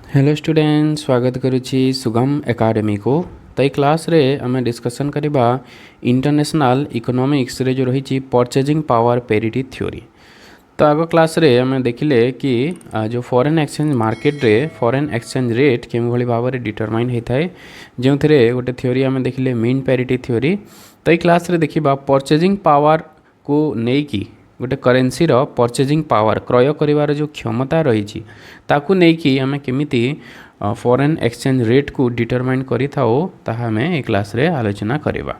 Hello student, स्वागत करुच्ची सुगम academy को। तो ये क्लास रे आम डिस्कसन करवा इंटरनेशनल इकोनॉमिक्स रे जो रही परचेजिंग पावर पेरिटी थ्योरी। तो आग क्लास रे आम देखिले कि जो फॉरेन एक्सचेंज मार्केट रे फॉरेन एक्सचेंज रेट के भाव में डिटरमाइन होता है, जो थे गोटे थ्योरी आम देखिले मीन पेरिटी थ्योरी। तो ये क्लास रे देखिबा परचेजिंग पावर को लेकिन गोटे करेन्सी परचेजिंग पावर क्रय कर जो क्षमता रही ताकू नहीं आम केमिति फॉरेन एक्सचेंज रेट को डिटरमाइन करें क्लास रे आलोचना करवा।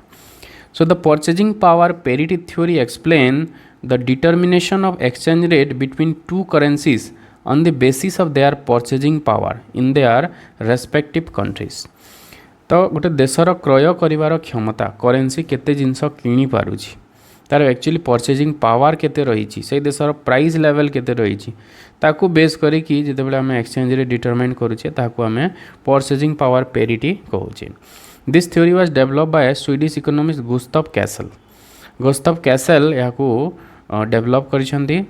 So the purchasing power parity theory explain the determination of exchange rate between two currencies on the basis of their purchasing power in their respective countries. तो गोटे देशर क्रय कर क्षमता करेन्सी केते जिनस किनी पारुछि तार एक्चुअली परचेजिंग पावर केते रही से देशर प्राइस लेवल केते रही ताकू बेस करिकी जितेबाला आम एक्सचेंज रे डिटरमाइन करुचे ताकू आम परचेजिंग पावर पेरिटी कहूचे। This theory was develop by Swedish economist Gustav Cassel. Gustav Cassel याकू डेवलप करिसेंती।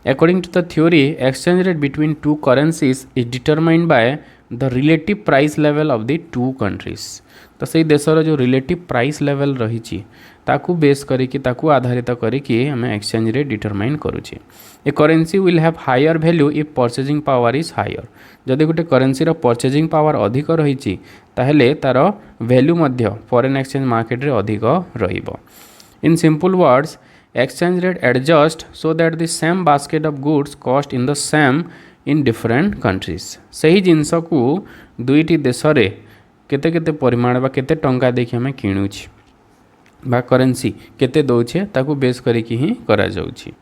According to the theory exchange rate between two currencies is determined by the relative price level of the two countries. तो सही देशर जो relative price level रही ताकू base करिकी ताकू आधारित करिकी आम एक्सचेंज रेट डिटरमाइन करुचे। A currency will have higher value if purchasing power is higher. जदि गोटे करेन्सी परचेजिंग पावर अधिक रही ताहेले तार वैल्यू मध्य फॉरेन एक्सचेंज मार्केट रे अधिक रहिबो। In simple words exchange rate adjust so that the same basket of goods cost in the same in different countries. सही जिनस को दुईटी देश रे केते केते परिमाण बा केते टंका देखि हमें किणुछि बा करेन्सी केते दौछे ताकू बेस करिकी ही करा जाउछि।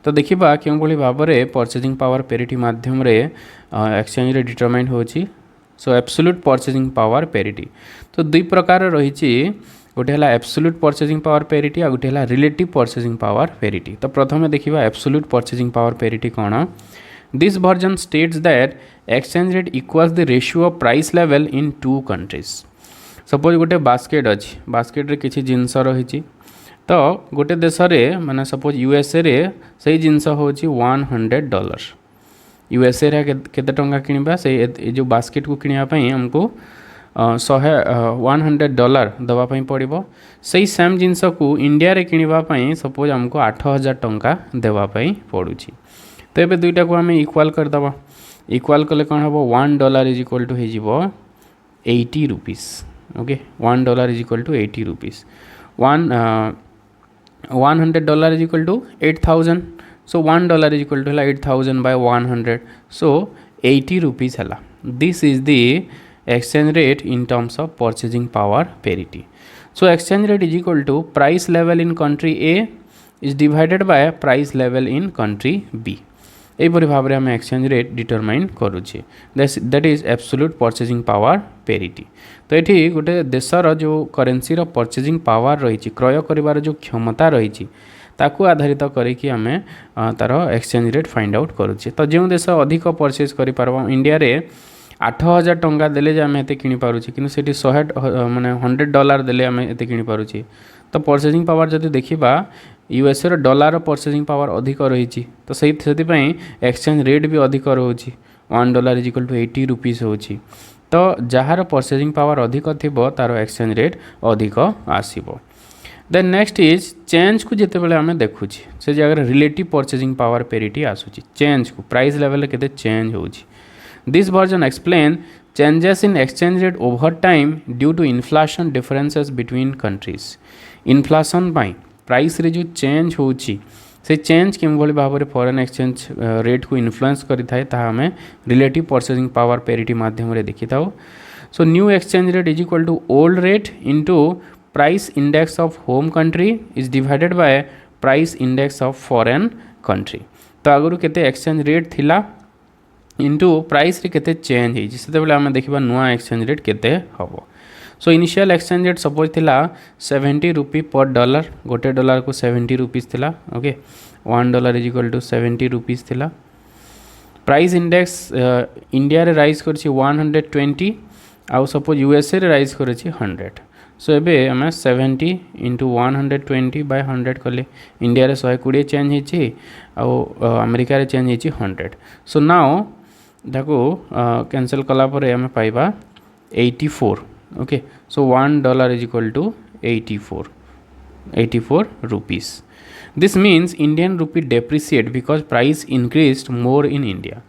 तो देखिबा केउ भली भाव रे परचेजिंग पावर पेरिटी माध्यम रे एक्सचेंज रे डिटरमाइन होछि। So absolute purchasing power parity तो दुई प्रकार रहिछि, गोटे हला एब्सोल्यूट परचेजिंग पावर पेरिटी आ गोटे हला रिलेटिव परचेजिंग पावर पेरिटी। तो प्रथमे देखिबा एब्सोल्यूट परचेजिंग पावर पेरिटी कोन। This version states that exchange rate equals the ratio of price level in two countries. Suppose गोटे बास्केट अच्छी, बास्केट रे किसी जिनस रही तो गोटे देश रे माने सपोज यूएसए रे सही जिनस होची $100। यूएसए रे केते टंका किनिबा से जो बास्केट को किनिया पई हमको $100 दवा पई पड़िबो। सही सेम जिनस को इंडिया रे किनिबा पई सपोज हमको 8000 टंका देवा पई पड़ुची। तो ये दुईटा को आम इक्वाल करदे। इक्वाल कले कौन हम $1 इज इक्वल टू हो 80 rupees. Okay, $1 is equal to 80 rupees. $100 is equal to 8000। So $1 is equal to 8000 by 100। So 80 rupees है। This is the exchange rate in terms of purchasing power parity. So exchange rate is equal to price level in country A is divided by price level in country B. एपरी भाव में आम exchange rate determine करुचे, that is absolute purchasing power parity. तो ये गोटे देशर जो करेन्सी परचेजिंग पावर रही क्रय कर जो क्षमता रही ताकू आधारित करके आम तार एक्सचेंज रेट फाइंड आउट करुचे। तो जो देश अधिक परचेज कर इंडिया रे 8000 टंका देले आम एत किपारुचे कि 100 माने $100 देले आम एत किपारुचे। तो परचेजिंग पावर जब देखा यूएसए डॉलर परचेजिंग पावर अधिक रही तो से एक्सचेंज रेट भी अधिक रोचे। $1 इज इक्वल टू 80 रुपीस होची। तो जार परचेजिंग पावर अधिक थी तार एक्सचेंज रेट अधिक आसब। देन नेक्स्ट इज चेंज को जिते आम देखुची से जगह रिलेटिव परचेजिंग पावर पेरिटी आसूची। चेंज को प्राइस लेवल केते चेंज होची। This version explain changes in exchange rate over time due to inflation differences between countries. Inflation पाई प्राइस रे जो चेंज होची से चेंज के भाव में फॉरेन एक्सचेंज रेट को इन्फ्लुएंस करिथाय ताहा हमें रिलेटिव परचेजिंग पावर पेरिटी माध्यम रे देखि थाओ। सो new exchange rate is equal to old rate into price index of home country is divided by price index of foreign country. तो आगु केते एक्सचेंज रेट थिला इंटू प्राइस रे केते चेंज होई से आम देखा नुआ एक्सचेंज रेट केते हबो। So initial exchange rate suppose थिला 70 रुपी पर डॉलर। गोटे डॉलर को 70 रुपीस थिला। Okay, $1 is equal to 70 rupees थिला। प्राइस इंडेक्स इंडिया रे राइज करछि 120 आउ सपोज यूएसए रे राइज करछि 100। सो एबे आम 70 इंटू 120 बाय 100 कले इंडिया रे 120 चेंज होइछि आउ अमेरिका रे चेंज होइछि 100। सो नाउ ताको कैंसल कला परे आम पाइबा 84 okay so $1 is equal to 84 rupees. This means Indian rupee depreciate because price increased more in India.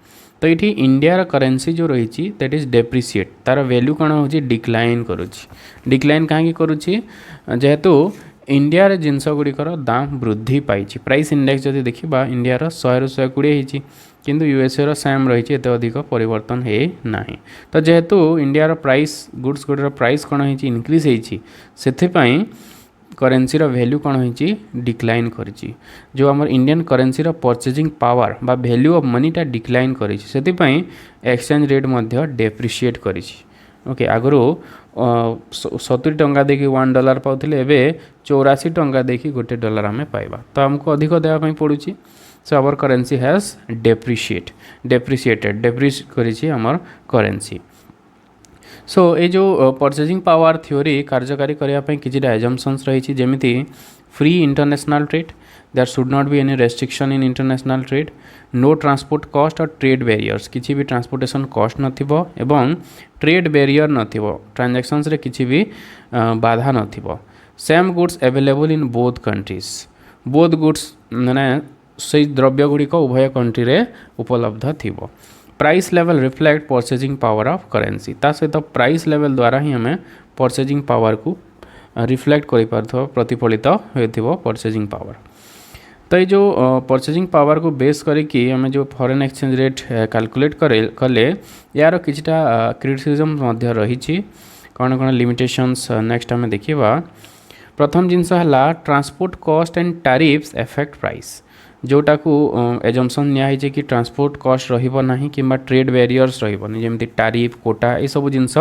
तो ये इंडिया करेन्सी जो रही दैट इज डेप्रिसीएट तार वैल्यू कौन हो डिक्लाइन करुच्ची डिक्लाइन कहीं करुच्ची जेहेतु इंडिया जिनस गुड़िकर दाम वृद्धि पाई प्राइस इंडेक्स जब देखा इंडिया 100 ରୁ 120 किंतु यूएसए सेम रही एत अधिक परिवर्तन है ना तो जेहेतु India price goods Gudur price कौन हो इनक्रीज होती करेन्सी वैल्यू कौन हो डिक्लाइन करिछि जो आम इंडियन करेन्सी परचेजिंग पावर बा वैल्यू ऑफ मनीटा डिक्लाइन करिछि सेतिपई एक्सचेंज रेट मध्य डेप्रिशिएट करिछि ओके आगु 70 टंका देखिए $1 पाउथिले एबे 84 टंका देखिए $1 आम पाइबा तो आमको अधिक देवाई पड़ुछि so our currency has depreciated करिछि आमर करेन्सी सो ये जो परचेजिंग पावर थ्योरी कार्यकारी करने किसी एजम्पशंस रही जमीती free international trade there should not be any restriction in international trade no transport cost और ट्रेड बैरियर्स किसी भी ट्रांसपोर्टेशन कॉस्ट नथिबो एवं ट्रेड बैरियर नथिबो ट्रांजैक्शंस रे किसी भी बाधा नथिबो same goods available in both countries both goods माने से द्रव्य गुड़िक उभय कंट्री रे उपलब्ध थिबो price level reflect purchasing power of currency ता सहित प्राइस लेवल द्वारा ही हमें परचेजिंग पावर को रिफ्लेक्ट कर प्रतिफलित हो परचेजिंग पावर तो ये जो परचेजिंग पावर को बेस करके हमें जो फॉरेन एक्सचेंज रेट कैलकुलेट कले यार किछटा क्रिटिसिज्म रही कौन कौन लिमिटेशंस नेक्स्ट आम देखा प्रथम जिनस है transport cost and tariffs effect price जोटा को एजम्पशन नियाई कि ट्रांसपोर्ट कॉस्ट रहिबो नाही किंबा ट्रेड बैरियर्स रहिबो नि जेमति टैरिफ कोटा ए सब जिनस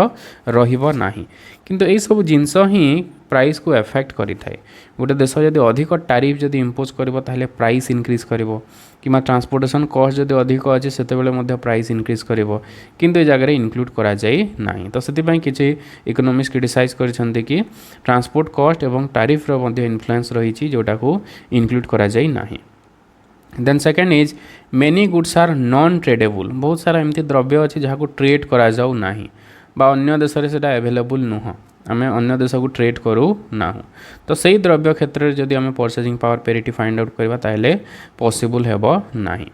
रहिबो नाही किंतु ए सब जिनस ही प्राइस को एफेक्ट करि थाए गोटे देश जदि अधिक टैरिफ जदि इम्पोज करिबो ताहले प्राइस इनक्रीज करिबो किंबा ट्रांसपोर्टेशन कॉस्ट जदि अधिक अछि सेतेबेले मध्ये प्राइस इनक्रीज करिबो किंतु ए जगह इनक्लूड करा जाई नाही तो सेति पई किछि इकोनॉमिक्स क्रिटिसाइज करिसंते कि ट्रांसपोर्ट कॉस्ट एवं टैरिफ रो मध्ये इन्फ्लुएंस रहिछि जोटा को इनक्लूड करा जाई नाही then second is many goods are non tradable बहुत सारा एमती द्रव्य अच्छी जहाँ को ट्रेड करा जाऊ नाही बा अन्य देश में सेटा अवेलेबल नुह आम अन्य देश को ट्रेड करूँ ना तो सही द्रव्य क्षेत्र में जदि आम purchasing power parity find out करवा ताहले पॉसिबल हेबो नाही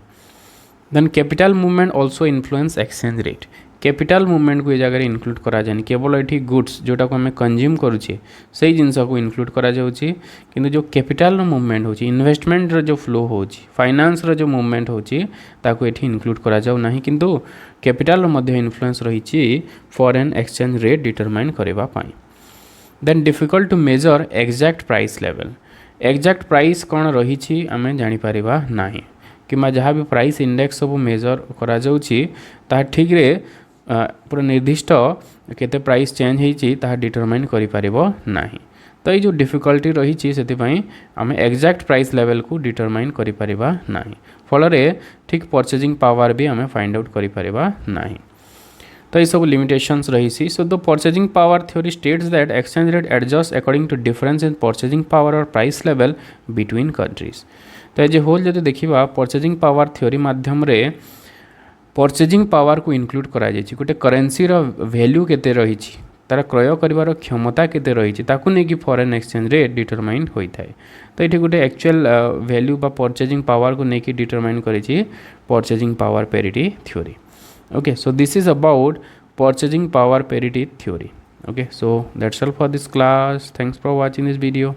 then capital movement also influence exchange rate capital movement को ये जगह इनक्लूड करा जाए केवल ये गुड्स जोटा को आम कंज्यूम करुचे से जिनस को इनक्लूड करा जाउछि किंतु जो कैपिटल मूवमेंट होची इन्वेस्टमेंट रो जो फ्लो होची फाइनेंस रो जो मूवमेंट होची ताको एठी इनक्लूड करा जाउ नाही किंतु कैपिटल मध्य इन्फ्लुएंस रही फॉरेन एक्सचेंज रेट डिटरमाइन करबा पाई then difficult to measure exact price level exact price कौन रही आम जानीपर नाही कि जहाँ भी प्राइस इंडेक्स सब मेजर करा जाउछि ता ठीक रे पूरा निर्दिष्ट केते प्राइस चेंज होती डिटरमाइन करिपारिबो नाही तो ये जो डिफिकल्टी रही से आम एग्जैक्ट प्राइस लेवल को डिटरमाइन करिपारिबा नाही फल ठीक परचेजिंग पावर भी आम फाइंड आउट करिपारिबा नाही तो ये सब लिमिटेशंस रही so the purchasing power theory states that exchange rate adjust according to difference in purchasing power और प्राइस लेवल बिटवीन कंट्रीज तो एज ए होल जब देखा परचेजिंग पावर थ्योरी माध्यम रे परचेजिंग पावर को इनक्लूड करा जायछि गोटे करेन्सी रो वैल्यू केते रही तार क्रय करिवार क्षमता केते रही ताकू नहीं कि फॉरेन एक्सचेंज रेट डिटरमाइन होता है तो ये गोटे एक्चुअल वैल्यू बा परचेजिंग पावर को नहीं कि डिटरमाइन करिछि purchasing power parity theory okay so this is about purchasing power parity theory okay so that's all for this class thanks for watching this video